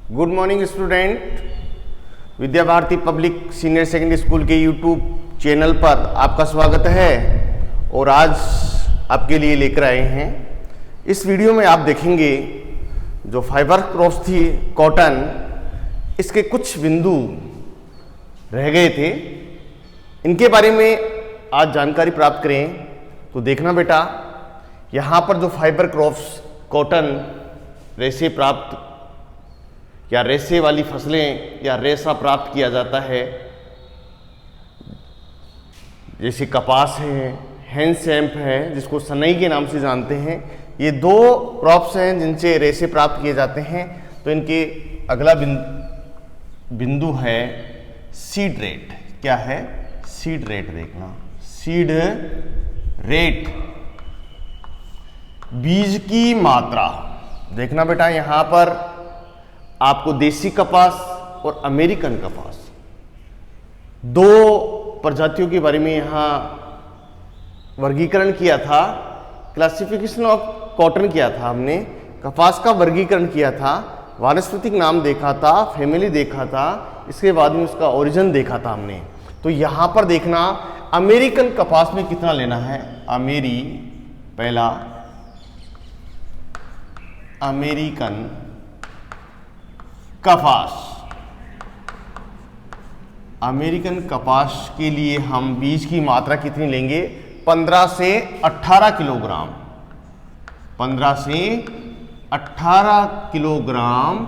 Good morning student. Vidya Bharati public senior secondary school के YouTube channel पर आपका स्वागत है और आज आपके लिए लेकर आए हैं। इस वीडियो में आप देखेंगे जो फाइबर क्रॉप्स थी कॉटन, इसके कुछ बिंदु रह गए थे, इनके बारे में आज जानकारी प्राप्त करें। तो देखना बेटा, यहाँ पर जो फाइबर क्रॉप्स कॉटन रेशे प्राप्त या रेशे वाली फसलें या रेशा प्राप्त किया जाता है, जैसे कपास है, हैंडसेम्प है जिसको सनई के नाम से जानते हैं। ये दो क्रॉप्स हैं जिनसे रेशे प्राप्त किए जाते हैं। तो इनके अगला बिंदु है सीड रेट। क्या है? Seed rate. देखना, सीड रेट, बीज की मात्रा। देखना बेटा, यहां पर आपको देसी कपास और अमेरिकन कपास दो प्रजातियों के बारे में यहां वर्गीकरण किया था। क्लासिफिकेशन ऑफ कॉटन किया था हमने, कपास का वर्गीकरण किया था, वानस्पतिक नाम देखा था, फैमिली देखा था, इसके बाद में उसका ओरिजिन देखा था हमने। तो यहां पर देखना, अमेरिकन कपास में कितना लेना है। पहला अमेरिकन कपास, अमेरिकन कपास के लिए हम बीज की मात्रा कितनी लेंगे? 15 से 18 किलोग्राम। 15 से 18 किलोग्राम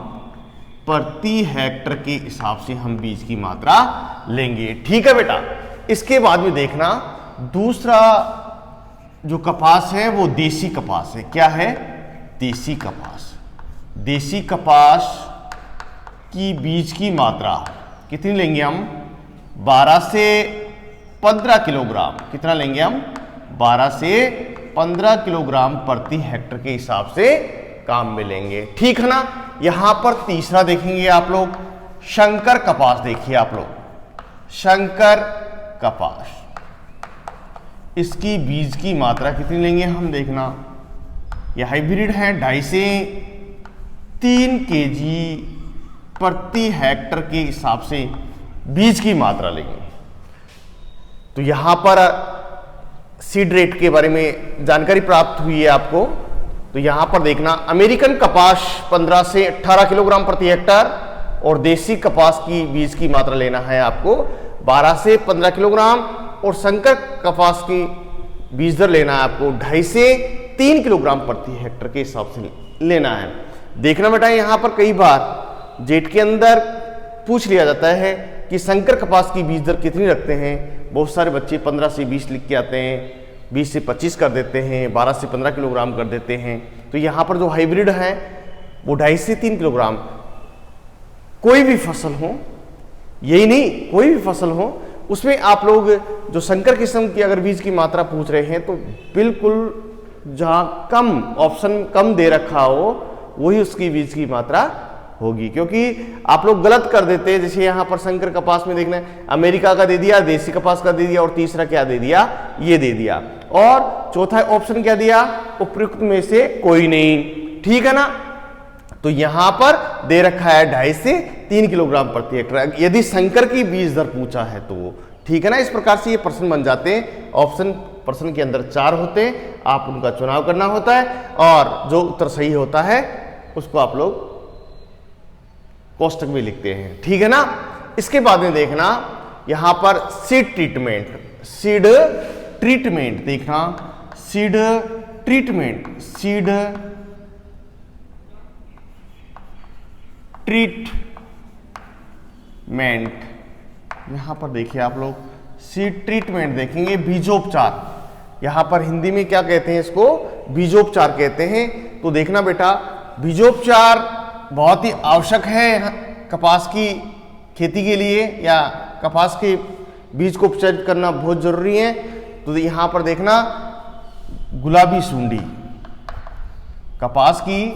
प्रति हेक्टर के हिसाब से हम बीज की मात्रा लेंगे। ठीक है बेटा। इसके बाद में देखना, दूसरा जो कपास है वो देसी कपास है। क्या है? देसी कपास। देसी कपास की बीज की मात्रा कितनी लेंगे हम? 12 से 15 किलोग्राम। कितना लेंगे हम? 12 से 15 किलोग्राम प्रति हेक्टर के हिसाब से काम में लेंगे। ठीक है ना। यहां पर तीसरा देखेंगे आप लोग, शंकर कपास। देखिए आप लोग, शंकर कपास, इसकी बीज की मात्रा कितनी लेंगे हम? देखना, यह हाइब्रिड है, 2.5 से 3 केजी प्रति हेक्टर के हिसाब से बीज की मात्रा लेंगे। तो यहां पर सीड रेट के बारे में जानकारी प्राप्त हुई है आपको। तो यहां पर देखना, अमेरिकन कपास 15 से 18 किलोग्राम प्रति हेक्टर और देसी कपास की बीज की मात्रा लेना है आपको 12 से 15 किलोग्राम और शंकर कपास की बीज दर लेना है आपको 2.5 से 3 किलोग्राम प्रति हेक्टर के हिसाब से लेना है। देखना बेटा, यहां पर कई बार जेट के अंदर पूछ लिया जाता है कि शंकर कपास की बीज दर कितनी रखते हैं। बहुत सारे बच्चे 15 से 20 लिख के आते हैं, 20 से 25 कर देते हैं, 12 से 15 किलोग्राम कर देते हैं। तो यहाँ पर जो हाइब्रिड है वो 2.5 से 3 किलोग्राम। कोई भी फसल हो, यही नहीं, कोई भी फसल हो, उसमें आप लोग जो शंकर किस्म की अगर बीज की मात्रा पूछ रहे हैं तो बिल्कुल जहाँ कम ऑप्शन कम दे रखा हो वही उसकी बीज की मात्रा होगी, क्योंकि आप लोग गलत कर देते हैं। जैसे यहाँ पर शंकर कपास में देखना है, अमेरिका का दे दिया, देसी कपास का दे दिया और तीसरा क्या दे दिया? ये दे दिया। और चौथा ऑप्शन क्या दिया? उपयुक्त में से कोई नहीं। ठीक है ना। तो यहां पर दे रखा है 2.5 से 3 किलोग्राम प्रति हेक्टर, यदि शंकर की बीज दर पूछा है तो। ठीक है ना। इस प्रकार से ये प्रश्न बन जाते हैं। ऑप्शन प्रश्न के अंदर 4 होते हैं, आप उनका चुनाव करना होता है और जो उत्तर सही होता है उसको आप लोग कोष्टक में लिखते हैं। ठीक है ना। इसके बाद में देखना, यहां पर सीड ट्रीटमेंट, सीड ट्रीटमेंट देखना, सीड ट्रीटमेंट, सीड ट्रीटमेंट। यहां पर देखिए आप लोग, सीड ट्रीटमेंट देखेंगे, बीजोपचार। यहां पर हिंदी में क्या कहते हैं? इसको बीजोपचार कहते हैं। तो देखना बेटा, बीजोपचार बहुत ही आवश्यक है कपास की खेती के लिए, या कपास के बीज को उपचारित करना बहुत जरूरी है। तो यहां पर देखना, गुलाबी सुंडी, कपास की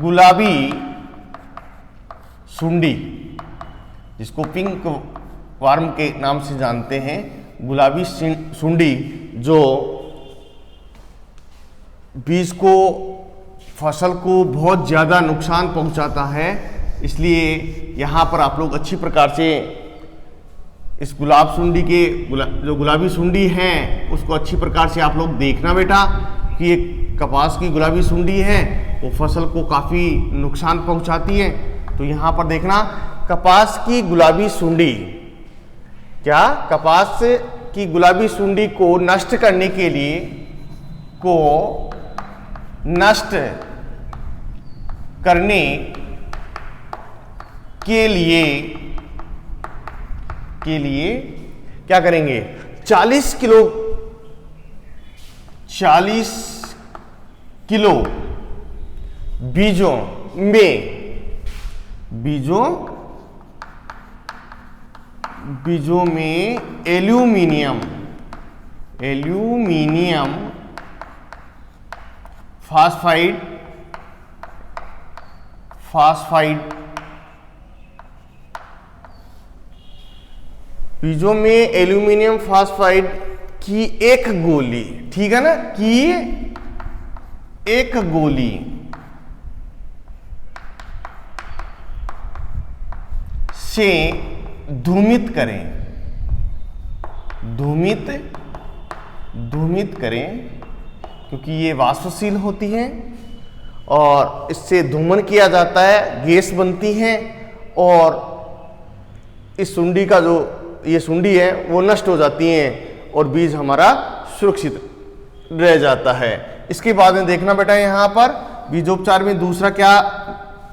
गुलाबी सुंडी, जिसको पिंक वार्म के नाम से जानते हैं, गुलाबी सुंडी, जो बीज को, फसल को बहुत ज़्यादा नुकसान पहुंचाता है। इसलिए यहाँ पर आप लोग अच्छी प्रकार से इस गुलाब सुंडी के जो गुलाबी सुंडी हैं उसको अच्छी प्रकार से आप लोग देखना बेटा कि ये कपास की गुलाबी सुंडी है वो फसल को काफ़ी नुकसान पहुंचाती है। तो यहाँ पर देखना कपास की गुलाबी सुंडी, क्या कपास की गुलाबी सुंडी को नष्ट करने के लिए, को नष्ट करने के लिए क्या करेंगे, 40 किलो बीजों में एल्यूमिनियम फास्फाइड बीजों में एल्यूमिनियम फास्फाइड की एक गोली, ठीक है ना, की एक गोली से धूमित करें क्योंकि ये वाष्पशील होती है और इससे धूमन किया जाता है, गैस बनती है और इस सुंडी का जो ये सुंडी है वो नष्ट हो जाती है और बीज हमारा सुरक्षित रह जाता है। इसके बाद में देखना बेटा यहाँ पर बीजोपचार में दूसरा क्या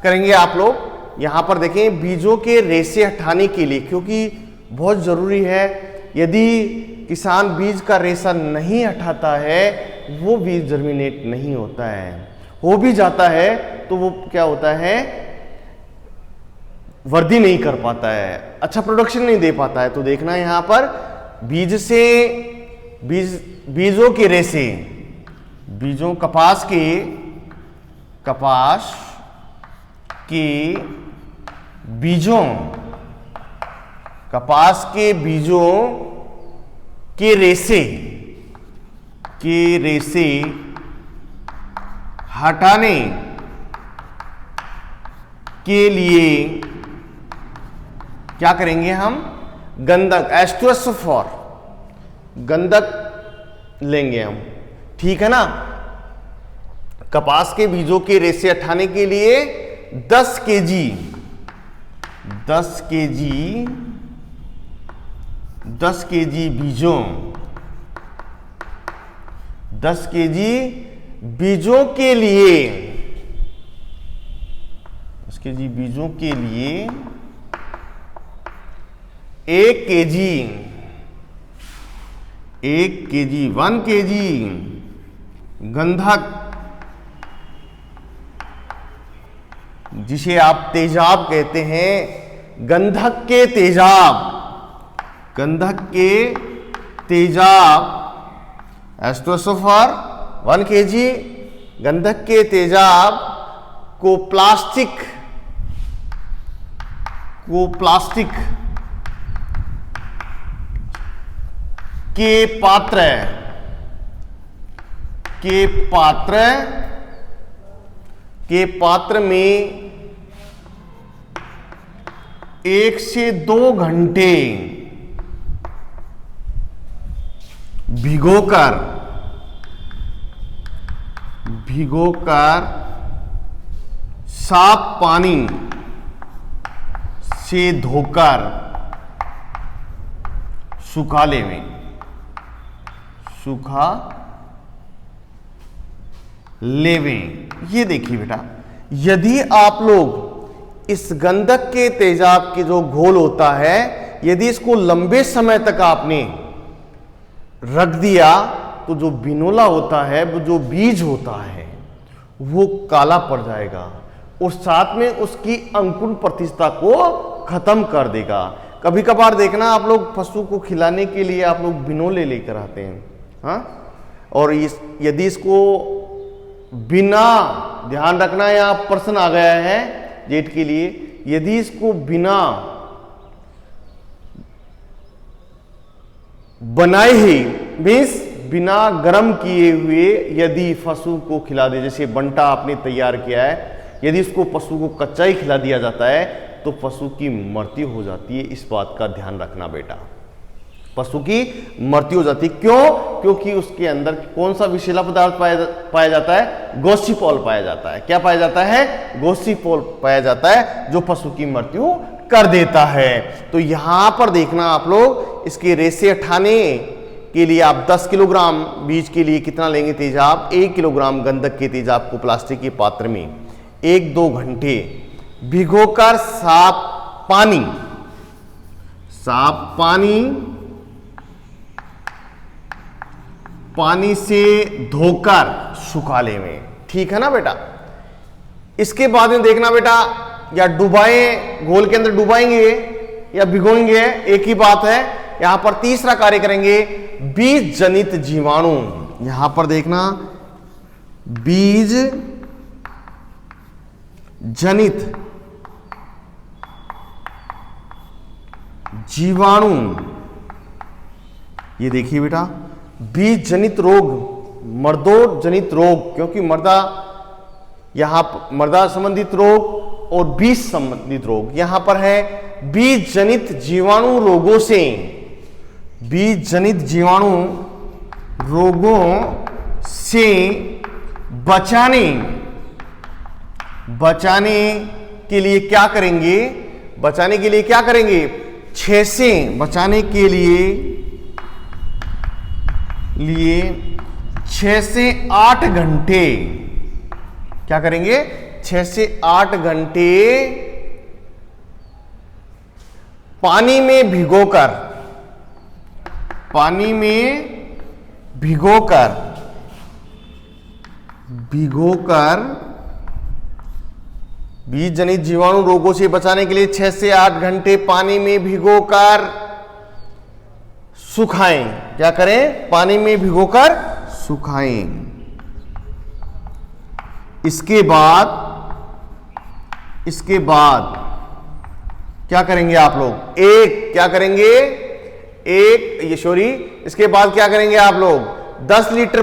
करेंगे आप लोग, यहाँ पर देखें बीजों के रेशे हटाने के लिए, क्योंकि बहुत ज़रूरी है, यदि किसान बीज का रेशा नहीं हटाता है वो बीज जर्मिनेट नहीं होता है, हो भी जाता है तो वो क्या होता है, वृद्धि नहीं कर पाता है, अच्छा प्रोडक्शन नहीं दे पाता है। तो देखना यहाँ पर बीजों के रेशे, कपास के बीजों के रेशे हटाने के लिए क्या करेंगे हम, गंधक H2SO4 गंधक लेंगे हम, ठीक है ना। कपास के बीजों के रेशे हटाने के लिए 10 केजी बीजों के लिए 1 केजी गंधक, जिसे आप तेजाब कहते हैं, गंधक के तेजाब H2SO4 1 केजी गंधक के तेजाब को प्लास्टिक के पात्र में 1 से 2 घंटे भिगोकर साफ पानी से धोकर सुखा लेवें। ये देखिए बेटा, यदि आप लोग इस गंधक के तेजाब के जो घोल होता है, यदि इसको लंबे समय तक आपने रख दिया तो जो बिनोला होता है, वो जो बीज होता है वो काला पड़ जाएगा और साथ में उसकी अंकुर प्रतिष्ठा को खत्म कर देगा। कभी कभार देखना आप लोग पशु को खिलाने के लिए आप लोग बिनोले लेकर आते हैं, हाँ, और यदि इसको बिना, ध्यान रखना यहाँ प्रश्न आ गया है जेट के लिए, यदि इसको बिना बनाए ही मीन्स बिना गर्म किए हुए यदि पशु को खिला दे, जैसे बंटा आपने तैयार किया है, यदि इसको पशु को कच्चा ही खिला दिया जाता है तो पशु की मृत्यु हो जाती है। इस बात का ध्यान रखना बेटा, पशु की मृत्यु हो जाती है। क्यों? क्योंकि उसके अंदर कौन सा विषैला पदार्थ पाया जाता है? गोसिपोल पाया जाता है। क्या पाया जाता है? गोसिपोल पाया जाता है, जो पशु की मृत्यु कर देता है। तो यहां पर देखना आप लोग, इसके रेशे हटाने के लिए आप 10 किलोग्राम बीज के लिए कितना लेंगे तेजाब? 1 किलोग्राम गंधक के तेजाब को प्लास्टिक के पात्र में 1-2 घंटे भिगोकर साफ पानी से धोकर सुखा लें। ठीक है ना बेटा? इसके बाद में देखना बेटा, या डुबाएं, घोल के अंदर डुबाएंगे या भिगोएंगे, एक ही बात है। यहां पर तीसरा कार्य करेंगे, बीज जनित जीवाणु। यहां पर देखना, बीज जनित जीवाणु, ये देखिए बेटा, बीज जनित रोग, मर्दों जनित रोग, क्योंकि मर्दा संबंधित रोग और बीज संबंधित रोग यहां पर है। बीज जनित जीवाणु रोगों से, बीज जनित जीवाणु रोगों से बचाने के लिए क्या करेंगे? बचाने के लिए क्या करेंगे? 6 से 8 घंटे क्या करेंगे? 6 से 8 घंटे पानी में भिगोकर बीज जनित जीवाणु रोगों से बचाने के लिए 6 से 8 घंटे पानी में भिगोकर सुखाएं। क्या करें? पानी में भिगोकर सुखाएं। इसके बाद क्या करेंगे आप लोग? इसके बाद क्या करेंगे आप लोग? 10 लीटर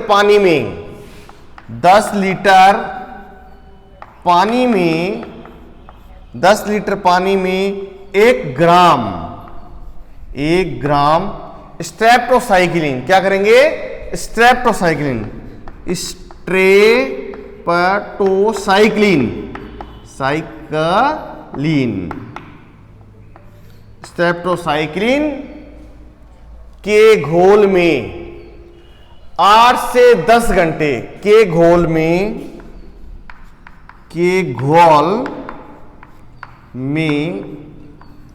पानी में 1 ग्राम स्ट्रेप्टोसाइक्लिन। क्या करेंगे? स्ट्रेप्टोसाइक्लिन के घोल में 8 से 10 घंटे के घोल में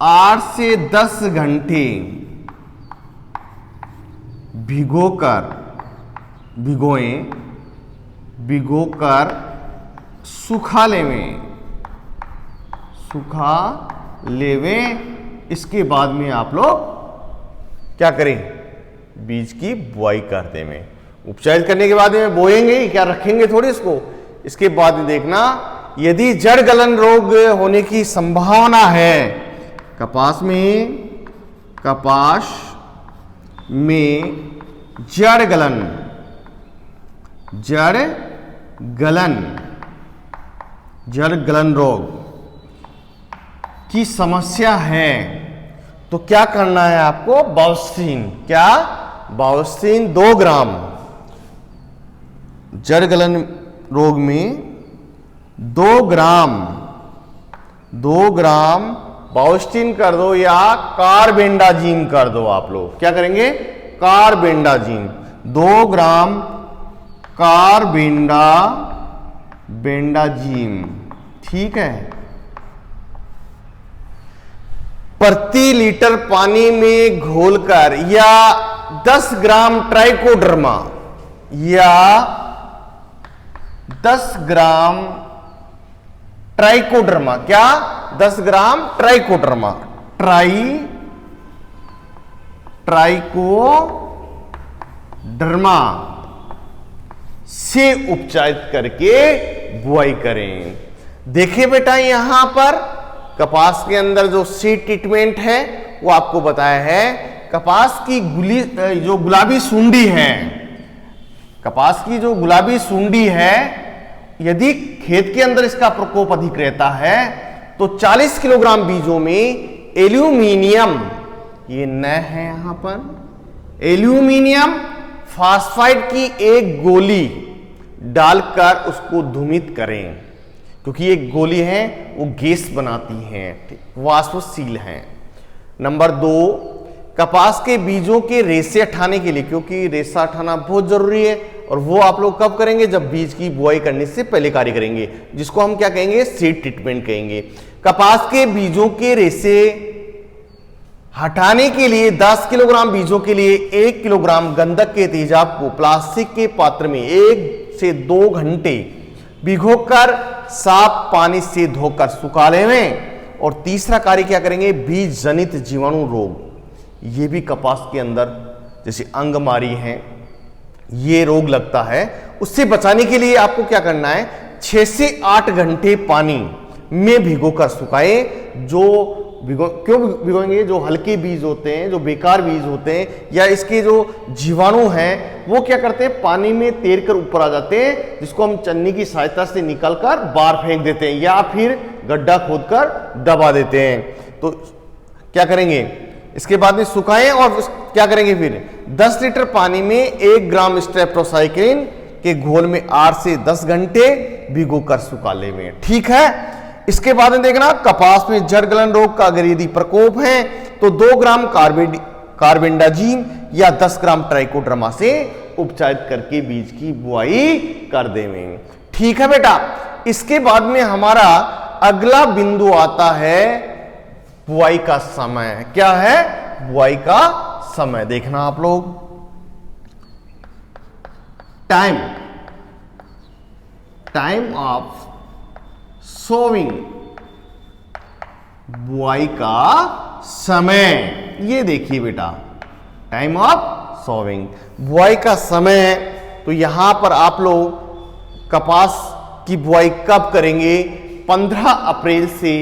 8 से 10 घंटे भिगोकर सुखा लेवें। इसके बाद में आप लोग क्या करें? बीज की बुआई कर दें। उपचारित करने के बाद में बोएंगे, क्या रखेंगे थोड़ी इसको। इसके बाद में देखना, यदि जड़ गलन रोग होने की संभावना है, कपास में जड़ गलन रोग की समस्या है, तो क्या करना है आपको? बावस्टीन 2 ग्राम, जड़ गलन रोग में 2 ग्राम बावस्टीन कर दो, या कार्बेंडाजीम कर दो। आप लोग क्या करेंगे? कार्बेंडाजीम 2 ग्राम कार्बेंडाजीम। ठीक है। प्रति लीटर पानी में घोलकर, या 10 ग्राम ट्राइकोडर्मा, या 10 ग्राम ट्राइकोडर्मा। क्या? 10 ग्राम ट्राइकोडर्मा, ट्राइकोडर्मा से उपचारित करके बुआई करें। देखिए बेटा, यहां पर कपास के अंदर जो सीड ट्रीटमेंट है वो आपको बताया है। कपास की जो गुलाबी सुंडी है, कपास की जो गुलाबी सुंडी है, यदि खेत के अंदर इसका प्रकोप अधिक रहता है तो 40 किलोग्राम बीजों में एल्यूमिनियम, ये न है यहां पर, एल्यूमिनियम फास्फाइड की एक गोली डालकर उसको धूमित करें, क्योंकि ये गोली है वो गैस बनाती है, वाष्पशील है। नंबर 2, कपास के बीजों के रेशे हटाने के लिए, क्योंकि रेशा हटाना बहुत जरूरी है, और वो आप लोग कब करेंगे, जब बीज की बुआई करने से पहले कार्य करेंगे, जिसको हम क्या कहेंगे, सीड ट्रीटमेंट कहेंगे। कपास के बीजों के रेशे हटाने के लिए 10 किलोग्राम बीजों के लिए 1 किलोग्राम गंधक के तेजाब को प्लास्टिक के पात्र में 1 से 2 घंटे भिगोकर साफ पानी से धोकर सुखा लें। और तीसरा कार्य क्या करेंगे, बीज जनित जीवाणु रोग, ये भी कपास के अंदर जैसे अंगमारी है, ये रोग लगता है, उससे बचाने के लिए आपको क्या करना है, 6 से 8 घंटे पानी में भिगोकर सुखाएं। जो क्यों भिगोएंगे, जो हल्के बीज होते हैं, जो बेकार बीज होते हैं, या इसके जो जीवाणु हैं वो क्या करते हैं, पानी में तैरकर ऊपर आ जाते हैं, जिसको हम चन्नी की सहायता से निकालकर बाहर फेंक देते हैं, या फिर गड्ढा खोदकर दबा देते हैं। तो क्या करेंगे, इसके बाद में सुखाएं और क्या करेंगे, फिर 10 लीटर पानी में 1 ग्राम स्ट्रेप्टोसाइक्लिन के घोल में 8 से 10 घंटे भिगोकर सुखा लें। ठीक है। इसके बाद में देखना, कपास में जड़ गलन रोग का अगर यदि प्रकोप है तो 2 ग्राम कार्बेंडाजिम या 10 ग्राम ट्राइकोडर्मा से उपचारित करके बीज की बुआई कर देवें। ठीक है बेटा। इसके बाद में हमारा अगला बिंदु आता है बुआई का समय। क्या है, बुआई का समय। देखना आप लोग, टाइम ऑफ सोविंग, बुआई का समय। ये देखिए बेटा, टाइम ऑफ सोविंग, बुआई का समय। तो यहां पर आप लोग कपास की बुआई कब करेंगे, 15 अप्रैल से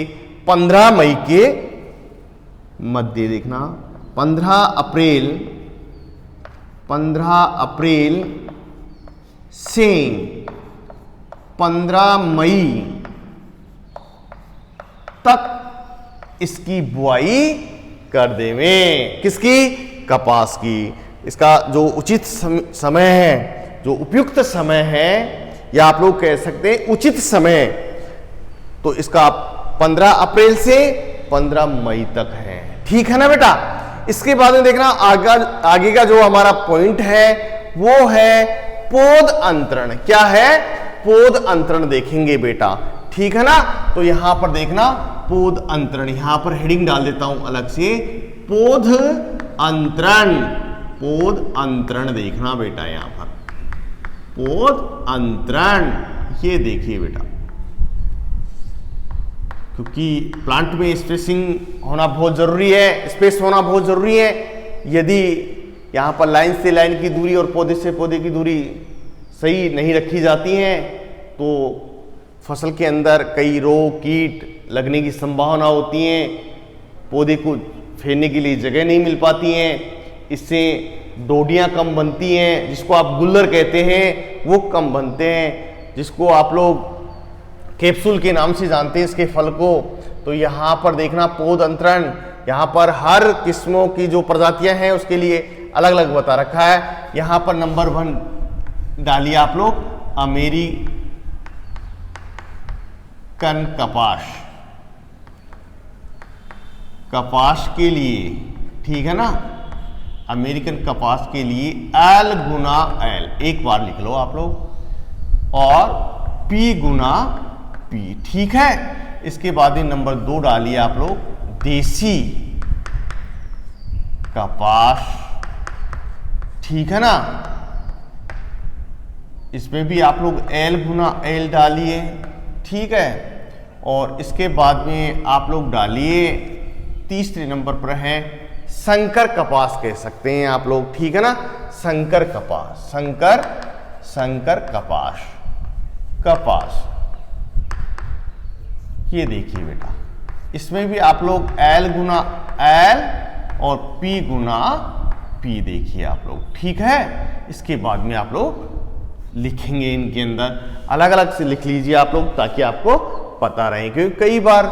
15 मई के मध्य। देखना, 15 अप्रैल से 15 मई तक इसकी बुआई कर देवें। किसकी, कपास की। इसका जो उचित समय है, जो उपयुक्त समय है, या आप लोग कह सकते हैं उचित समय, तो इसका 15 अप्रैल से 15 मई तक है। ठीक है ना बेटा। इसके बाद में देखना आगे का जो हमारा पॉइंट है वो है पौध अंतरण। क्या है, पौध अंतरण देखेंगे बेटा। ठीक है ना। तो यहां पर देखना पौध अंतरण, यहां पर हेडिंग डाल देता हूं अलग से, पौध अंतरण। पौध अंतरण देखना बेटा, यहां पर पौध अंतरण, ये देखिए बेटा, क्योंकि प्लांट में स्पेसिंग होना बहुत जरूरी है, स्पेस होना बहुत जरूरी है। यदि यहां पर लाइन से लाइन की दूरी और पौधे से पौधे की दूरी सही नहीं रखी जाती है तो फसल के अंदर कई रोग कीट लगने की संभावना होती है, पौधे को फेरने के लिए जगह नहीं मिल पाती हैं, इससे डोडियाँ कम बनती हैं, जिसको आप गुल्लर कहते हैं वो कम बनते हैं, जिसको आप लोग कैप्सूल के नाम से जानते हैं इसके फल को। तो यहाँ पर देखना पौध अंतरण, यहाँ पर हर किस्मों की जो प्रजातियां हैं उसके लिए अलग अलग बता रखा है। यहाँ पर नंबर 1 डालिए आप लोग, अमेरिकन कपास के लिए। ठीक है ना, अमेरिकन कपास के लिए L गुना L, एक बार लिख लो आप लोग, और P गुना P। ठीक है। इसके बाद नंबर 2 डालिए आप लोग, देसी कपास। ठीक है ना, इसमें भी आप लोग L गुना L डालिए। ठीक है। और इसके बाद में आप लोग डालिए, तीसरे नंबर पर है संकर कपास कह सकते हैं आप लोग। ठीक है ना, संकर कपास, संकर कपास। ये देखिए बेटा, इसमें भी आप लोग L गुना L और P गुना P देखिए आप लोग। ठीक है। इसके बाद में आप लोग लिखेंगे इनके अंदर, अलग अलग से लिख लीजिए आप लोग ताकि आपको पता रहे, क्योंकि कई बार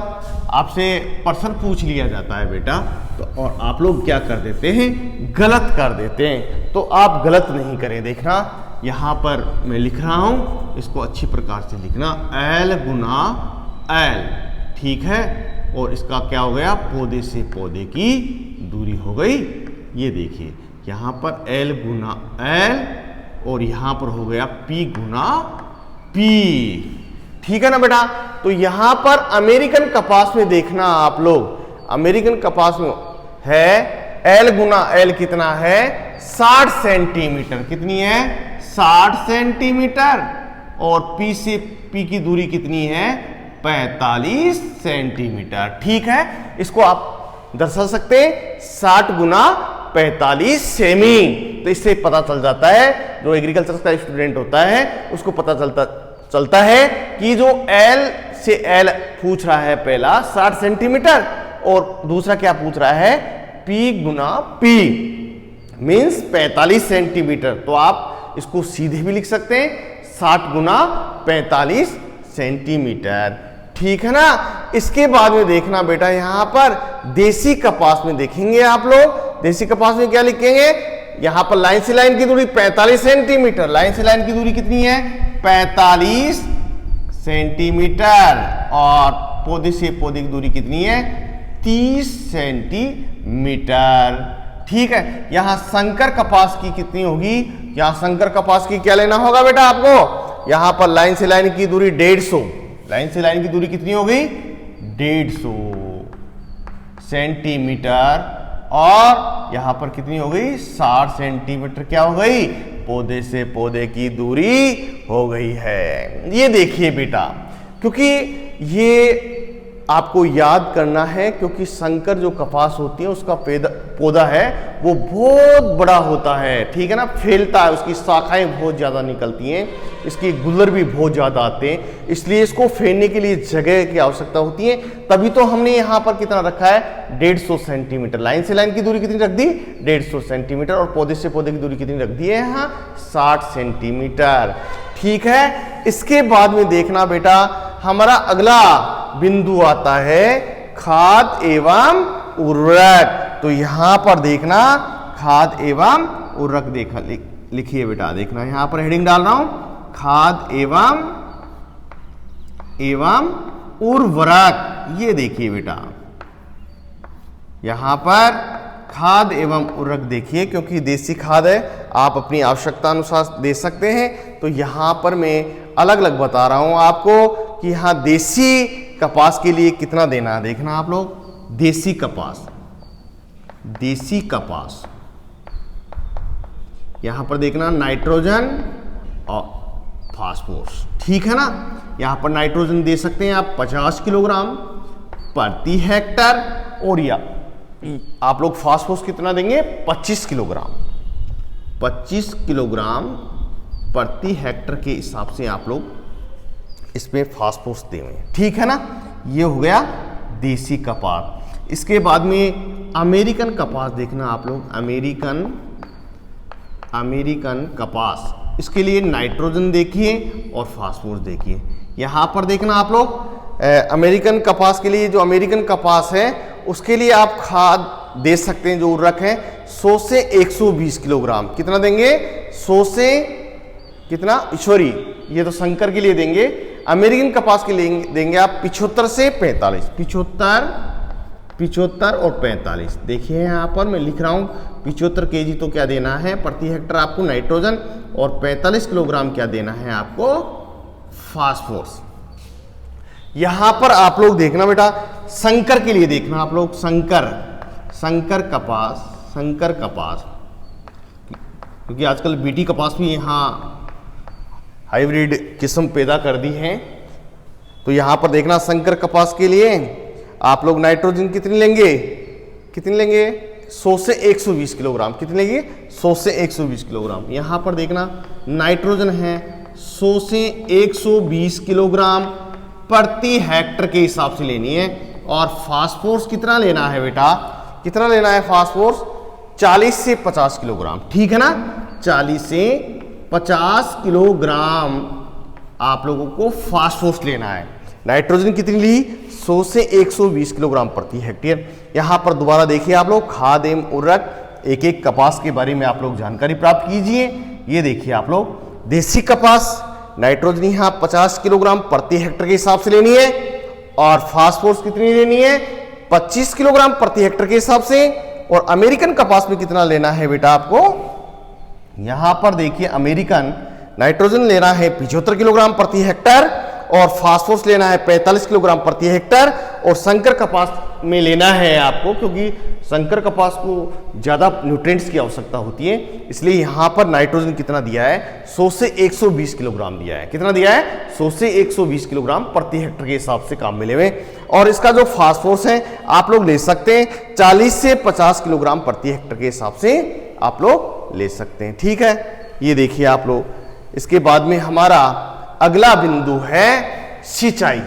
आपसे प्रश्न पूछ लिया जाता है बेटा तो और आप लोग क्या कर देते हैं, गलत कर देते हैं। तो आप गलत नहीं करें। देखना यहाँ पर मैं लिख रहा हूँ, इसको अच्छी प्रकार से लिखना, L गुना L, ठीक है। और इसका क्या हो गया, पौधे से पौधे की दूरी हो गई। ये देखिए यहाँ पर L गुना L और यहाँ पर हो गया P गुना P, ठीक है ना बेटा। तो यहां पर अमेरिकन कपास में देखना आप लोग, अमेरिकन कपास में है L गुना L कितना है, 60 सेंटीमीटर। कितनी है, 60 सेंटीमीटर। और P से P की दूरी कितनी है, 45 सेंटीमीटर, ठीक है। इसको आप दर्शा सकते हैं 60 गुना 45 सेमी। तो इससे पता चल जाता है, जो एग्रीकल्चर का स्टूडेंट होता है उसको पता चलता है कि जो L से L पूछ रहा है पहला 60 सेंटीमीटर और दूसरा क्या पूछ रहा है, P गुना P मीन्स 45 सेंटीमीटर। तो आप इसको सीधे भी लिख सकते हैं 60 गुना 45 सेंटीमीटर, ठीक है ना। इसके बाद में देखना बेटा यहां पर देसी कपास में देखेंगे आप लोग, देसी कपास में क्या लिखेंगे, यहां पर लाइन से लाइन की दूरी 45 सेंटीमीटर, लाइन से लाइन की दूरी कितनी है, 45 सेंटीमीटर। और पौधे से पौधे की दूरी कितनी है, 30 सेंटीमीटर, ठीक है। यहां संकर कपास की कितनी होगी, यहां संकर कपास की क्या लेना होगा बेटा आपको, यहां पर लाइन से लाइन की दूरी 150, लाइन से लाइन की दूरी कितनी हो गई, 150 सेंटीमीटर। और यहां पर कितनी हो गई, 60 सेंटीमीटर क्या हो गई, पौधे से पौधे की दूरी हो गई है। ये देखिए बेटा, क्योंकि ये आपको याद करना है, क्योंकि संकर जो कपास होती है उसका पौधा है वो बहुत बड़ा होता है, ठीक है ना, फैलता है, उसकी शाखाएं बहुत ज़्यादा निकलती हैं, इसके गुल्लर भी बहुत ज़्यादा आते हैं, इसलिए इसको फैलने के लिए जगह की आवश्यकता होती है। तभी तो हमने यहाँ पर कितना रखा है, 150 सेंटीमीटर। लाइन से लाइन की दूरी कितनी रख दी, 150 सेंटीमीटर। और पौधे से पौधे की दूरी कितनी रख दी है यहाँ, 60 सेंटीमीटर, ठीक है। इसके बाद में देखना बेटा हमारा अगला बिंदु आता है खाद एवं उर्वरक। तो यहां पर देखना खाद एवं उर्वरक देखा लिखिए बेटा, देखना यहां पर हेडिंग डाल रहा हूं, खाद एवं उर्वरक। ये देखिए बेटा यहां पर खाद एवं उर्वरक देखिए, क्योंकि देसी खाद है, आप अपनी आवश्यकता अनुसार दे सकते हैं। तो यहां पर मैं अलग अलग बता रहा हूं आपको कि यहां देसी कपास के लिए कितना देना है। देखना आप लोग, देसी कपास, देसी कपास यहां पर देखना नाइट्रोजन और फास्फोरस, ठीक है ना। यहां पर नाइट्रोजन दे सकते हैं आप 50 किलोग्राम प्रति हेक्टर, और या आप लोग फास्फोरस कितना देंगे, 25 किलोग्राम, 25 किलोग्राम प्रति हेक्टर के हिसाब से आप लोग इसमें फास्फोरस देंगे, ठीक है ना। ये हो गया देसी कपास। इसके बाद में अमेरिकन कपास देखना आप लोग, अमेरिकन कपास, इसके लिए नाइट्रोजन देखिए और फास्फोरस देखिए। यहां पर देखना आप लोग अमेरिकन कपास के लिए, जो अमेरिकन कपास है उसके लिए आप खाद दे सकते हैं, जो उर्वरक है 100 से 120 किलोग्राम। कितना देंगे, 100 से कितना, सॉरी ये तो संकर के लिए देंगे, अमेरिकन कपास के लिए देंगे आप 75 से 45, 75 और 45। देखिए यहाँ पर मैं लिख रहा हूँ 75 केजी तो क्या देना है प्रति हेक्टर आपको नाइट्रोजन, और 45 किलोग्राम क्या देना है आपको फास्फोरस। यहां पर आप लोग देखना बेटा संकर के लिए देखना आप लोग, संकर कपास, क्योंकि आजकल बीटी कपास भी यहाँ हाइब्रिड किस्म पैदा कर दी है। तो यहां पर देखना संकर कपास के लिए आप लोग नाइट्रोजन कितनी लेंगे, 100 से 120 किलोग्राम। कितने लेंगे, 100 से 120 किलोग्राम। यहां पर देखना नाइट्रोजन है 100 से 120 किलोग्राम प्रति हेक्टर के हिसाब से लेनी है। और फास्फोरस कितना लेना है बेटा, कितना लेना है फास्फोरस, 40 से 50 किलोग्राम, ठीक है ना, 40 से 50 किलोग्राम आप लोगों को फास्फोरस लेना है। नाइट्रोजन कितनी ली? 100 से 120 किलोग्राम प्रति हेक्टेयर। यहां पर दोबारा देखिए आप लोग, खाद एवं उर्वरक एक एक कपास के बारे में आप लोग जानकारी प्राप्त कीजिए। ये देखिए आप लोग, देसी कपास नाइट्रोजन यहां 50 किलोग्राम प्रति हेक्टेयर के हिसाब से लेनी है, और फास्फोरस कितनी लेनी है? 25 किलोग्राम प्रति हेक्टेयर के हिसाब से। और अमेरिकन कपास में कितना लेना है बेटा आपको? यहां पर देखिए, अमेरिकन नाइट्रोजन लेना है 75 किलोग्राम प्रति हेक्टेयर, और फास्फोरस लेना है 45 किलोग्राम प्रति हेक्टेयर। और संकर कपास में लेना है आपको, क्योंकि संकर कपास को ज्यादा न्यूट्रिएंट्स की आवश्यकता होती है, इसलिए यहां पर नाइट्रोजन कितना दिया है? 100 से 120 किलोग्राम दिया है। कितना दिया है? 100 से 120 किलोग्राम प्रति हेक्टेयर के हिसाब से काम मिले हुए। और इसका जो फास्फोरस है आप लोग ले सकते हैं 40 से 50 किलोग्राम प्रति हेक्टेयर के हिसाब से आप लोग ले सकते हैं। ठीक है, ये देखिए आप लोग, इसके बाद में हमारा अगला बिंदु है सिंचाई।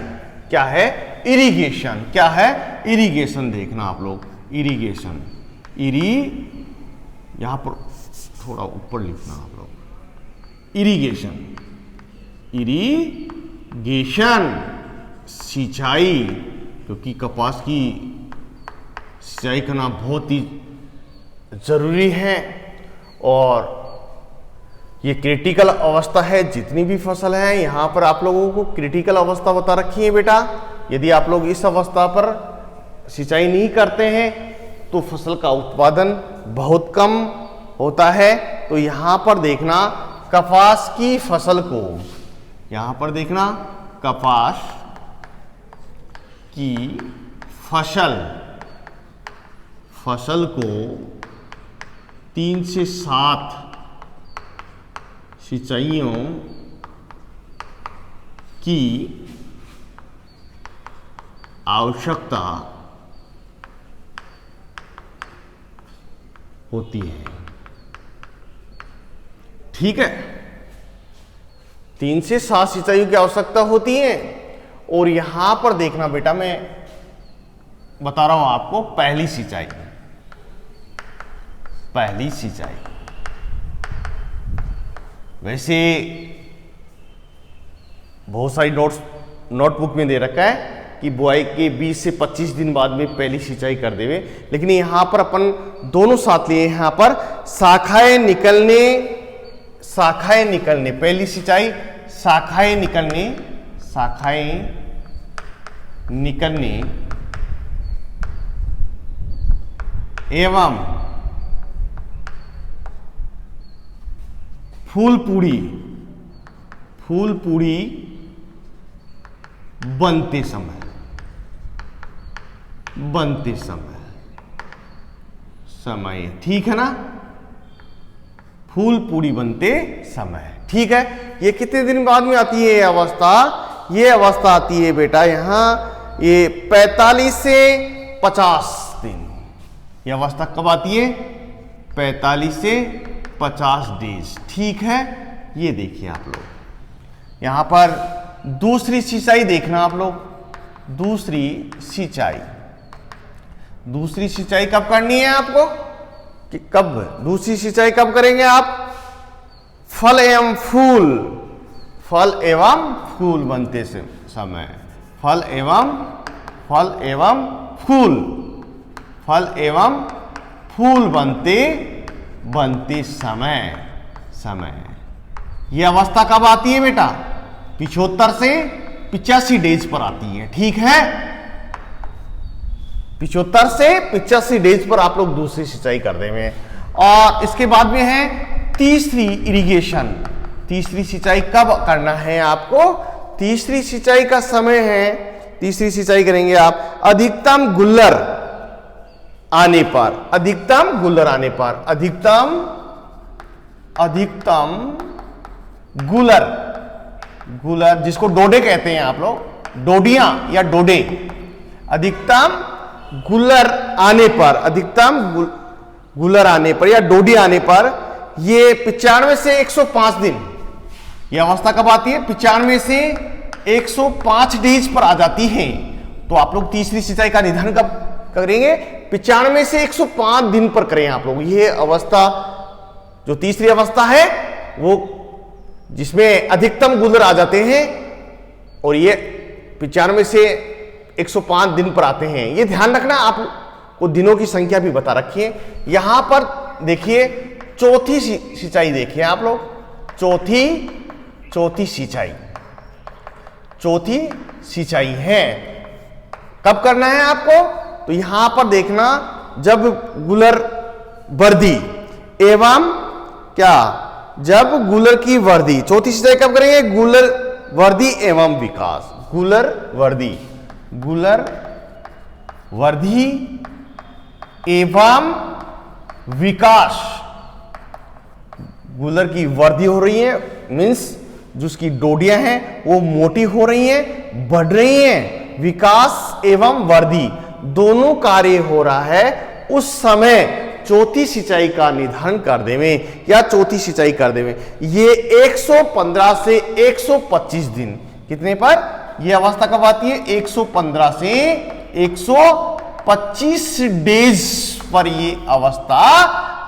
क्या है? इरिगेशन। क्या है? इरिगेशन। देखना आप लोग, इरिगेशन, यहां पर थोड़ा ऊपर लिखना आप लोग, इरिगेशन, इरिगेशन सिंचाई, क्योंकि कपास की सिंचाई करना बहुत ही जरूरी है, और ये क्रिटिकल अवस्था है। जितनी भी फसल है यहां पर आप लोगों को क्रिटिकल अवस्था बता रखी है बेटा। यदि आप लोग इस अवस्था पर सिंचाई नहीं करते हैं तो फसल का उत्पादन बहुत कम होता है। तो यहां पर देखना, कपास की फसल को, यहां पर देखना, कपास की फसल को 3 से 7 सिंचाइयों की आवश्यकता होती है। ठीक है, 3 से 7 सिंचाइयों की आवश्यकता होती है। और यहां पर देखना बेटा, मैं बता रहा हूं आपको, पहली सिंचाई, पहली सिंचाई। वैसे बहुत सारी नोटबुक में दे रखा है कि बुआई के 20 से 25 दिन बाद में पहली सिंचाई कर देवे, लेकिन यहां पर अपन दोनों साथ लिए। यहां पर शाखाएं निकलने पहली सिंचाई, शाखाएं निकलने एवं फूल पूड़ी बनते समय, ठीक है ना? फूल पूड़ी बनते समय, ठीक है। ये कितने दिन बाद में आती है ये अवस्था? ये अवस्था आती है बेटा यहां, ये 45 से 50 दिन। ये अवस्था कब आती है? 45 से 50 डेज, ठीक है। ये देखिए आप लोग, यहां पर दूसरी सिंचाई देखना आप लोग, दूसरी सिंचाई कब करनी है आपको? कि कब दूसरी सिंचाई कब करेंगे आप? फल एवं फूल बनते समय, फल एवं फूल बनते समय। यह अवस्था कब आती है बेटा? 75 से 85 डेज पर आती है, ठीक है। 75 से 85 डेज पर आप लोग दूसरी सिंचाई कर देंगे। और इसके बाद में है तीसरी इरिगेशन। तीसरी सिंचाई कब करना है आपको? तीसरी सिंचाई का समय है, तीसरी सिंचाई करेंगे आप अधिकतम गुल्लर आने पर, अधिकतम गुलर जिसको डोडे कहते हैं आप लोग, डोडियां या डोडे। अधिकतम गुलर आने पर या डोडी आने पर ये 95 से 105 दिन। यह अवस्था कब आती है? 95 से 105 डेज पर आ जाती है। तो आप लोग तीसरी सिंचाई का निदान कब करेंगे? 95 से 105 दिन पर करें आप लोग। यह अवस्था जो तीसरी अवस्था है वो जिसमें अधिकतम गुलर आ जाते हैं और ये 95 से 105 दिन पर आते हैं। ये ध्यान रखना, आपको दिनों की संख्या भी बता रखी है। यहां पर देखिए चौथी सिंचाई देखिए आप लोग, चौथी सिंचाई है। कब करना है आपको? तो यहां पर देखना, जब गुलर वर्दी एवं क्या, जब गुलर की वर्दी, चौथी सिंचाई कब करेंगे? गुलर वर्दी एवं विकास, गुलर वर्दी एवं विकास। गुलर की वर्दी हो रही है, मीन्स जो उसकी डोडियां हैं वो मोटी हो रही हैं, बढ़ रही हैं। विकास एवं वर्दी दोनों कार्य हो रहा है, उस समय चौथी सिंचाई का निर्धारण कर देवे या चौथी सिंचाई कर देवे। ये 115 से 125 दिन, कितने पर ये अवस्था कब आती है? 115 से 125 डेज पर ये अवस्था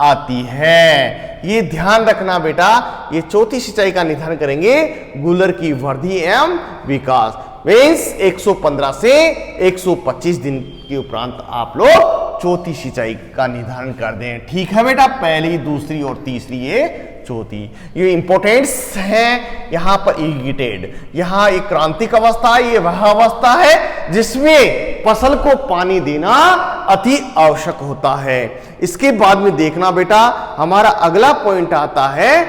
आती है। ये ध्यान रखना बेटा, ये चौथी सिंचाई का निर्धारण करेंगे गुलर की वृद्धि एवं विकास, मीन्स 115 से 125 दिन के उपरांत आप लोग चौथी सिंचाई का निर्धारण कर दें। ठीक है बेटा, पहली, दूसरी और तीसरी, ये चौथी। ये इंपॉर्टेंट्स है यहां पर इरिगेटेड, यहां एक क्रांतिक अवस्था है। ये वह अवस्था है जिसमें फसल को पानी देना अति आवश्यक होता है। इसके बाद में देखना बेटा, हमारा अगला पॉइंट आता है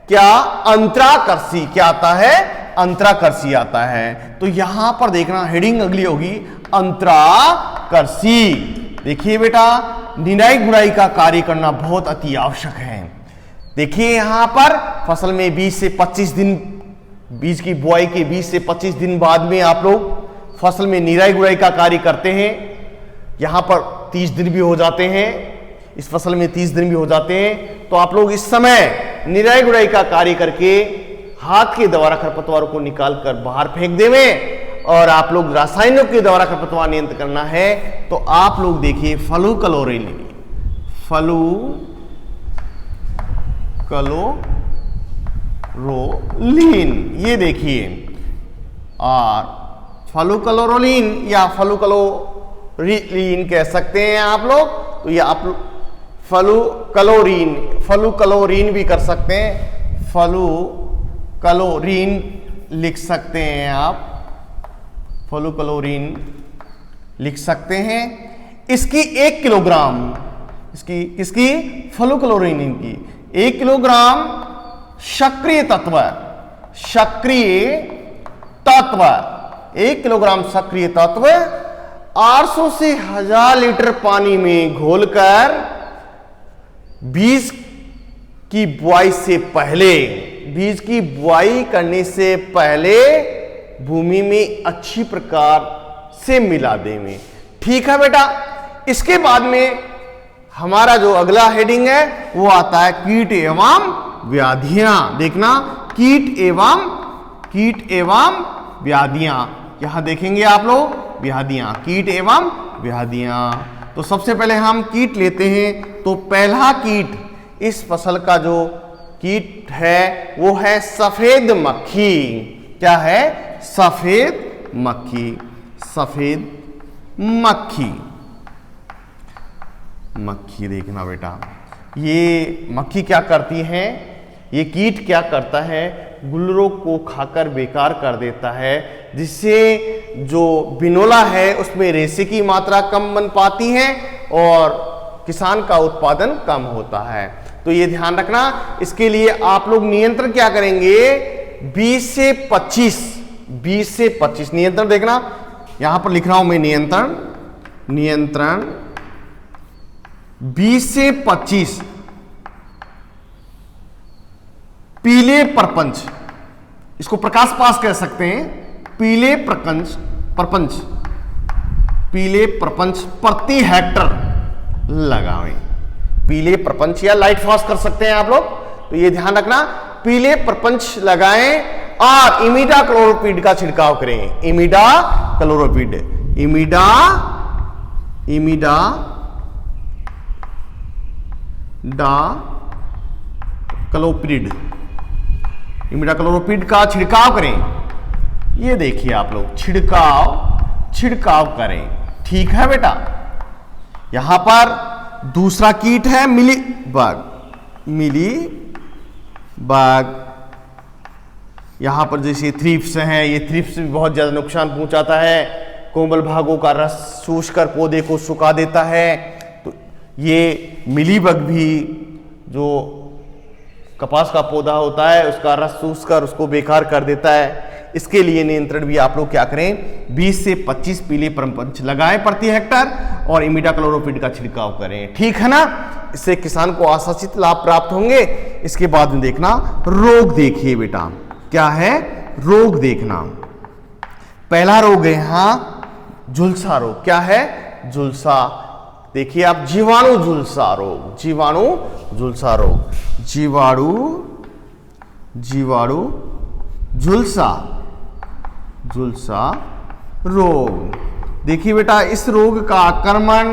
क्या? अंतराकर्षी। क्या आता है? अंतराकर्षी आता है। तो यहां पर देखना, हेडिंग अगली होगी अंतराकर्षी। देखिए बेटा, निराई गुड़ाई का कार्य करना बहुत अति आवश्यक है। देखिए यहां पर फसल में 20 से 25 दिन, बीज की बुआई के 20 से 25 दिन बाद में आप लोग फसल में निराई गुड़ाई का कार्य करते हैं। यहां पर 30 दिन भी हो जाते हैं, इस फसल में 30 दिन भी हो जाते हैं। तो आप लोग इस समय निराई गुड़ाई का कार्य करके हाथ के द्वारा खरपतवारों को निकाल कर बाहर फेंक देवें। और आप लोग रासायनिकों के द्वारा खरपतवार नियंत्रण करना है तो आप लोग देखिए फ्लूक्लोरीन, ये देखिए, और फ्लूक्लोरीन या फ्लूक्लोरीन कह सकते हैं आप लोग। तो ये आप फ्लूक्लोरीन भी कर सकते हैं, फ्लूक्लोरीन लिख सकते हैं आप, फ्लूक्लोरीन लिख सकते हैं। इसकी 1 किलोग्राम, इसकी फ्लूक्लोरीन की 1 किलोग्राम सक्रिय तत्व 1 किलोग्राम सक्रिय तत्व 800 से 1000 लीटर पानी में घोलकर बीज की बुआई से पहले, बीज की बुआई करने से पहले भूमि में अच्छी प्रकार से मिला देंगे। ठीक है बेटा, इसके बाद में हमारा जो अगला हेडिंग है वो आता है कीट एवं व्याधियां। देखना, कीट एवं व्याधियां, यहां देखेंगे आप लोग व्याधियां, कीट एवं व्याधियां। तो सबसे पहले हम कीट लेते हैं। तो पहला कीट इस फसल का जो कीट है वो है सफेद मक्खी। क्या है? सफेद मक्खी। देखना बेटा, ये मक्खी क्या करती है, ये कीट क्या करता है? गुलरों को खाकर बेकार कर देता है, जिससे जो बिनोला है उसमें रेशे की मात्रा कम बन पाती है और किसान का उत्पादन कम होता है। तो ये ध्यान रखना। इसके लिए आप लोग नियंत्रण क्या करेंगे? 20 से 25 नियंत्रण। देखना, यहां पर लिख रहा हूं मैं नियंत्रण 20 से 25 पीले प्रपंच, इसको प्रकाश पास कह सकते हैं। पीले प्रपंच प्रति हेक्टर लगावें। पीले प्रपंच या लाइट फास्ट कर सकते हैं आप लोग। तो ये ध्यान रखना, पीले प्रपंच लगाएं और इमिडा क्लोरोपिड का छिड़काव करें। इमिडा क्लोरोपिड इमिडाक्लोरोपिड का छिड़काव करें। ये देखिए आप लोग, छिड़काव करें। ठीक है बेटा। यहां पर दूसरा कीट है मिलीबग। यहां पर जैसे थ्रिप्स हैं, ये थ्रिप्स भी बहुत ज्यादा नुकसान पहुंचाता है। कोमल भागों का रस चूस कर पौधे को सुखा देता है। तो ये मिलीबग भी जो कपास का पौधा होता है उसका रस चूस कर उसको बेकार कर देता है। इसके लिए नियंत्रण भी आप लोग क्या करें, 20 से 25 पीले परमपंच लगाएं प्रति हेक्टर और इमिडाक्लोरोपिड का छिड़काव करें। ठीक है ना। इससे किसान को आशातीत लाभ प्राप्त होंगे। इसके बाद में देखना रोग। देखिए बेटा क्या है रोग, देखना पहला रोग है यहां झुलसा रोग। क्या है? झुलसा। देखिए आप, जीवाणु झुलसा रोग, जीवाणु झुलसा रोग, जीवाणु झुलसा रोग। देखिए बेटा, इस रोग का आक्रमण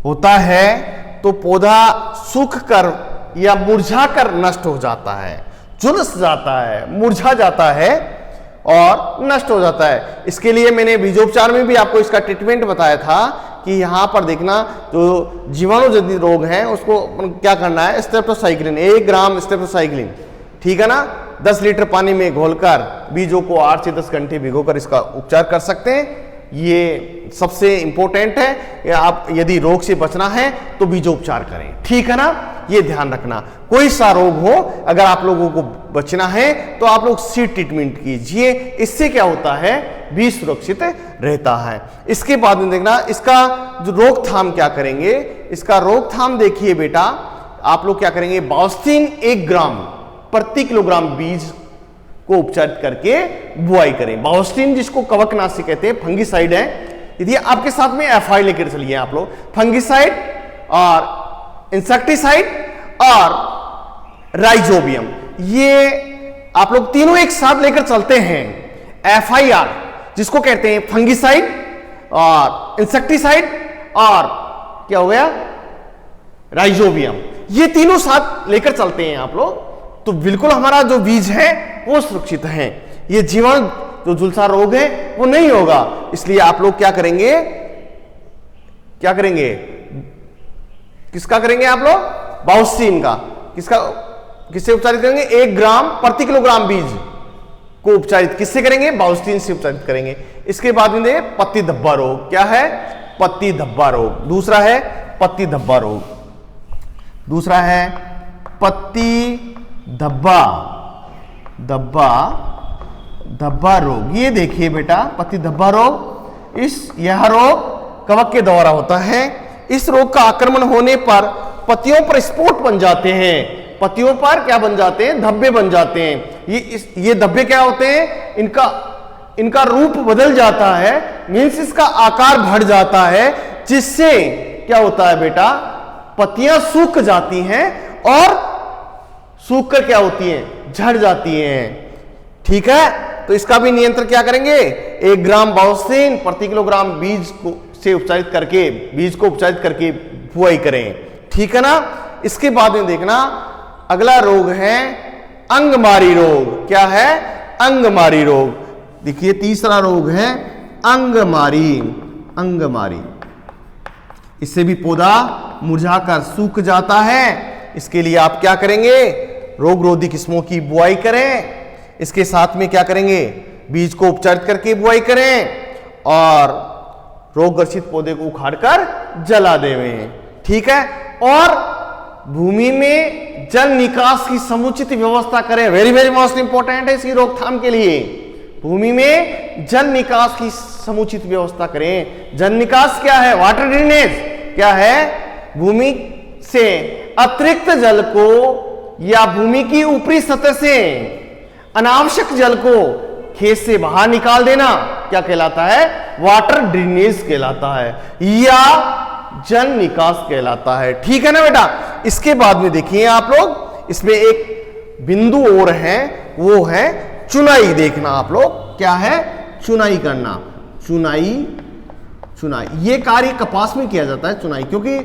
होता है तो पौधा सूख कर या मुरझा कर नष्ट हो जाता है, झुलस जाता है, मुरझा जाता है और नष्ट हो जाता है। इसके लिए मैंने बीजोपचार में भी आपको इसका ट्रीटमेंट बताया था कि यहां पर देखना जो जीवाणु जनित रोग है उसको क्या करना है, स्ट्रेप्टोसाइक्लिन 1 ग्राम स्ट्रेप्टोसाइक्लिन, ठीक है ना, 10 लीटर पानी में घोलकर बीजों को 8 से 10 घंटे भिगोकर इसका उपचार कर सकते हैं। ये सबसे इंपॉर्टेंट है। आप यदि रोग से बचना है तो बीजोपचार करें। ठीक है ना, ये ध्यान रखना। कोई सा रोग हो, अगर आप लोगों को बचना है तो आप लोग सीड ट्रीटमेंट कीजिए। इससे क्या होता है, बीज सुरक्षित रहता है। इसके बाद में देखना इसका जो रोकथाम क्या करेंगे। इसका रोकथाम देखिए बेटा, आप लोग क्या करेंगे, बाउस्टीन 1 ग्राम प्रति किलोग्राम बीज को उपचारित करके बुआई करें। बाउस्टीन जिसको कवकनाशी कहते हैं, फंगिसाइड है। यदि आपके साथ में एफआई लेकर चलिए आप लोग, फंगिसाइड और इंसेक्टिसाइड और राइजोबियम, ये आप लोग तीनों एक साथ लेकर चलते हैं। एफआईआर जिसको कहते हैं फंगिसाइड और इंसेक्टिसाइड और क्या हो गया, राइजोबियम, ये तीनों साथ लेकर चलते हैं आप लोग, तो बिल्कुल हमारा जो बीज है वो सुरक्षित है। ये जीवाणु जो झुलसा रोग है वो नहीं होगा। इसलिए आप लोग क्या करेंगे, क्या करेंगे, किसका करेंगे आप लोग, बाउस्टीन का। किससे उपचारित करेंगे, 1 ग्राम प्रति किलोग्राम बीज को उपचारित किससे करेंगे, बाउस्टीन से उपचारित करेंगे। इसके बाद में पत्ती धब्बा रोग। क्या है, पत्ती धब्बा रोग। दूसरा है पत्ती धब्बा रोग, दूसरा है पत्ती धब्बा रोग। ये देखिए बेटा, पत्ती धब्बा रोग, यह रोग कवक के द्वारा होता है। इस रोग का आक्रमण होने पर पत्तियों पर स्पॉट बन जाते हैं। पत्तियों पर क्या बन जाते हैं, धब्बे बन जाते हैं। ये धब्बे क्या होते हैं, इनका रूप बदल जाता है, मीन्स इसका आकार बढ़ जाता है, जिससे क्या होता है बेटा, पत्तियां सूख जाती हैं और सूख कर क्या होती हैं, झड़ जाती हैं। ठीक है, तो इसका भी नियंत्रण क्या करेंगे, 1 ग्राम बाउस्टीन प्रति किलोग्राम बीज को से उपचारित करके, बीज को उपचारित करके बुआई करें। ठीक है ना। इसके बाद में देखना अगला रोग है अंगमारी रोग। क्या है, अंगमारी रोग। देखिए तीसरा रोग है अंगमारी। इससे भी पौधा मुरझाकर सूख जाता है। इसके लिए आप क्या करेंगे, रोग रोधी किस्मों की बुआई करें। इसके साथ में क्या करेंगे, बीज को उपचारित करके बुआई करें और रोग ग्रसित पौधे को उखाड़कर जला देवें। ठीक है, और भूमि में जल निकास की समुचित व्यवस्था करें। वेरी वेरी मोस्ट इंपॉर्टेंट है इसकी रोकथाम के लिए। भूमि में जल निकास की समुचित व्यवस्था करें। जल निकास क्या है, वाटर ड्रेनेज क्या है, भूमि से अतिरिक्त जल को या भूमि की ऊपरी सतह से अनावश्यक जल को खेत से बाहर निकाल देना क्या कहलाता है, वाटर ड्रेनेज कहलाता है या जल निकास कहलाता है। ठीक है ना बेटा। इसके बाद में देखिए आप लोग, इसमें एक बिंदु और है, वो है चुनाई। देखना आप लोग, क्या है, चुनाई करना। चुनाई ये कार्य कपास में किया जाता है, चुनाई, क्योंकि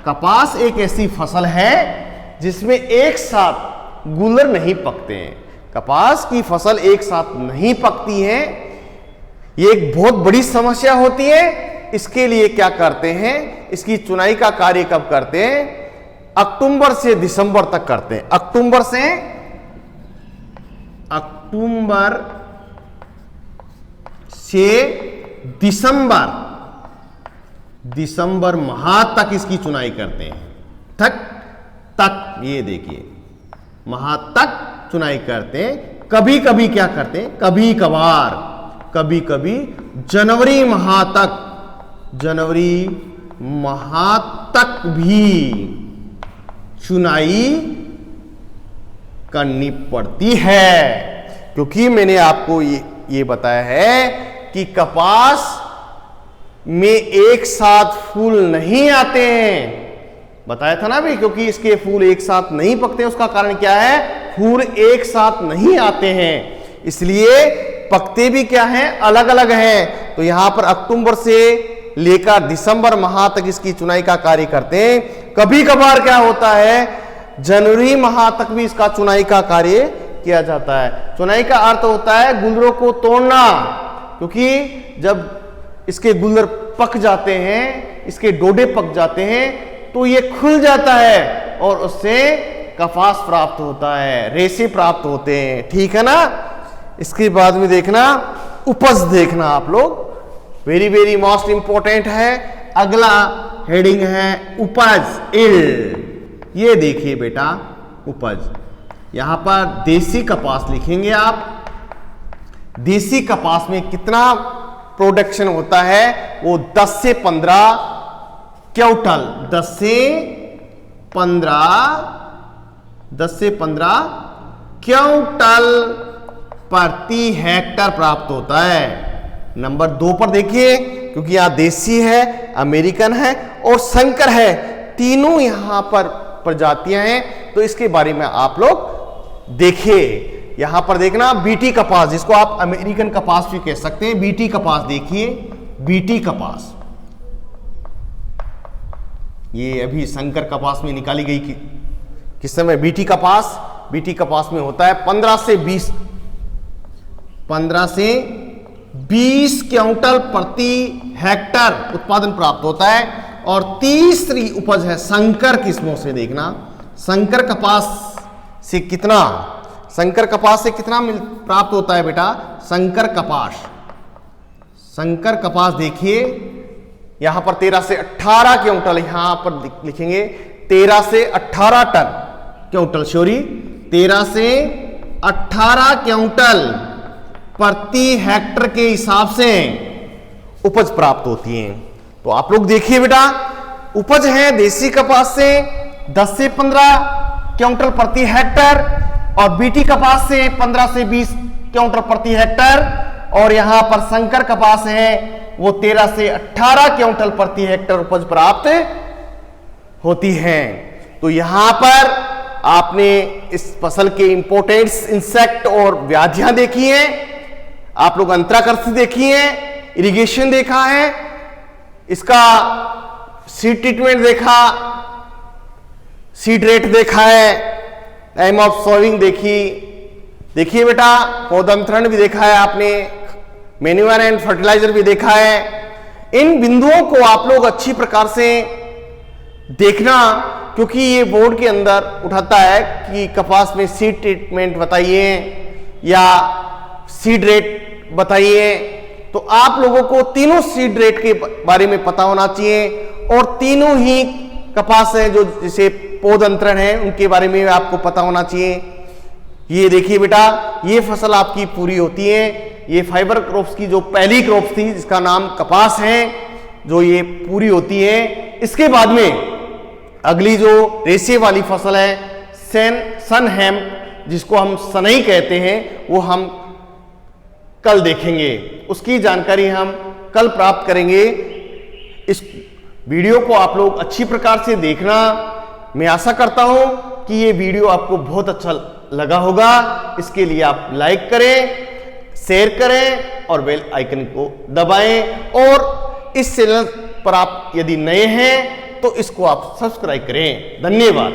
कपास एक ऐसी फसल है जिसमें एक साथ गुलर नहीं पकते हैं, कपास की फसल एक साथ नहीं पकती है। ये एक बहुत बड़ी समस्या होती है। इसके लिए क्या करते हैं, इसकी चुनाई का कार्य कब करते हैं, अक्टूबर से दिसंबर तक करते हैं। अक्टूबर से दिसंबर माह तक इसकी चुनाई करते हैं। तक ये देखिए माह तक चुनाई करते हैं। कभी कभी क्या करते हैं, कभी कभी जनवरी माह तक भी चुनाई करनी पड़ती है। क्योंकि मैंने आपको ये बताया है कि कपास में एक साथ फूल नहीं आते हैं, बताया था ना भी, क्योंकि इसके फूल एक साथ नहीं पकते। उसका कारण क्या है, फूल एक साथ नहीं आते हैं, इसलिए पकते भी क्या हैं, अलग अलग हैं। तो यहां पर अक्टूबर से लेकर दिसंबर माह तक इसकी चुनाई का कार्य करते हैं। कभी कभार क्या होता है, जनवरी माह तक भी इसका चुनाई का कार्य किया जाता है। चुनाई का अर्थ होता है गुलरों को तोड़ना, क्योंकि जब इसके गुलर पक जाते हैं, इसके डोडे पक जाते हैं, तो ये खुल जाता है और उससे कपास प्राप्त होता है, रेशे प्राप्त होते हैं। ठीक है ना। इसके बाद में देखना उपज, देखना आप लोग, वेरी वेरी मोस्ट इंपॉर्टेंट है। अगला हेडिंग है उपज, इल्ड। ये देखिए बेटा उपज, यहां पर देसी कपास लिखेंगे आप। देसी कपास में कितना प्रोडक्शन होता है, वो 10 से 15 क्विंटल, 10 से 15 क्विंटल प्रति हेक्टर प्राप्त होता है। नंबर 2 पर देखिए, क्योंकि यहां देसी है, अमेरिकन है और संकर है, तीनों यहां पर प्रजातियां हैं, तो इसके बारे में आप लोग देखिए। यहां पर देखना बीटी कपास, जिसको आप अमेरिकन कपास भी कह सकते हैं। बीटी कपास देखिए, बीटी कपास ये अभी संकर कपास में निकाली गई किस समय, बीटी कपास में होता है 15 से 20 क्विंटल प्रति हेक्टर उत्पादन प्राप्त होता है। और तीसरी उपज है संकर किस्मों से। देखना संकर कपास से कितना प्राप्त होता है बेटा, संकर कपास देखिए, यहां पर 13 से 18 क्विंटल, यहां पर लिखेंगे 13 से 18 टन क्विंटल, 13 से 18 क्विंटल प्रति हेक्टर के हिसाब से उपज प्राप्त होती है। तो आप लोग देखिए बेटा, उपज है देसी कपास से 10 से 15 क्विंटल प्रति हेक्टर, और बीटी कपास से 15 से 20 क्विंटल प्रति हेक्टर, और यहां पर संकर कपास है वो 13 से 18 क्विंटल प्रति हेक्टर उपज प्राप्त होती है। तो यहां पर आपने इस फसल के इंपोर्टेंट्स, इंसेक्ट और व्याधियां देखी हैं, आप लोग अंतराकृषि देखी है, इरिगेशन देखा है, इसका सीड ट्रीटमेंट देखा, सीड रेट देखा है, टाइम ऑफ सोइंग देखिए बेटा, पौधंतरण भी देखा है आपने, मैन्यूअर एंड फर्टिलाइजर भी देखा है। इन बिंदुओं को आप लोग अच्छी प्रकार से देखना, क्योंकि ये बोर्ड के अंदर उठाता है कि कपास में सीड ट्रीटमेंट बताइए या सीड रेट बताइए। तो आप लोगों को तीनों सीड रेट के बारे में पता होना चाहिए, और तीनों ही कपास है जो जैसे पौधंतरण है उनके बारे में आपको पता होना चाहिए। ये देखिए बेटा, ये फसल आपकी पूरी होती है। ये फाइबर क्रॉप्स की जो पहली क्रॉप थी जिसका नाम कपास है, जो ये पूरी होती है। इसके बाद में अगली जो रेशे वाली फसल है सन हेम्प, जिसको हम सनई कहते हैं, वो हम कल देखेंगे। उसकी जानकारी हम कल प्राप्त करेंगे। इस वीडियो को आप लोग अच्छी प्रकार से देखना। मैं आशा करता हूं कि ये वीडियो आपको बहुत अच्छा लगा होगा। इसके लिए आप लाइक करें, शेयर करें और बेल आइकन को दबाएं, और इस चैनल पर आप यदि नए हैं तो इसको आप सब्सक्राइब करें। धन्यवाद।